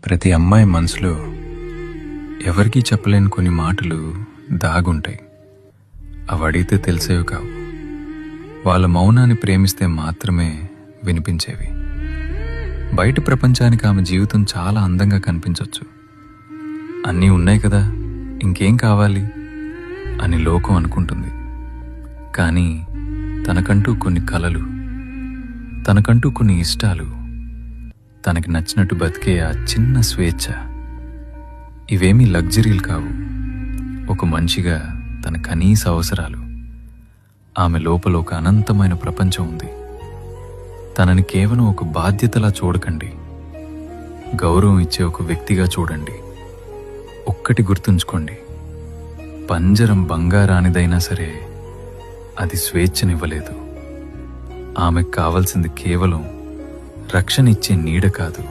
ప్రతి అమ్మాయి మనసులో ఎవరికీ చెప్పలేని కొన్ని మాటలు దాగుంటాయి. అవి అడిగితే తెలిసేవి కావు. వాళ్ళ మౌనాన్ని ప్రేమిస్తే మాత్రమే వినిపించేవి. బయట ప్రపంచానికి ఆమె జీవితం చాలా అందంగా కనిపించవచ్చు. అన్నీ ఉన్నాయి కదా, ఇంకేం కావాలి అని లోకం అనుకుంటుంది. కానీ తనకంటూ కొన్ని కలలు, తనకంటూ కొన్ని ఇష్టాలు, తనకి నచ్చినట్టు బతికే ఆ చిన్న స్వేచ్ఛ, ఇవేమీ లగ్జరీలు కావు. ఒక మనిషిగా తన కనీస అవసరాలు. ఆమె లోపల ఒక అనంతమైన ప్రపంచం ఉంది. తనని కేవలం ఒక బాధ్యతలా చూడకండి, గౌరవం ఇచ్చే ఒక వ్యక్తిగా చూడండి. ఒక్కటి గుర్తుంచుకోండి, పంజరం బంగారానిదైనా సరే అది స్వేచ్ఛనివ్వలేదు. ఆమెకు కావాల్సింది కేవలం రక్షణ ఇచ్చే నీడ కాదు,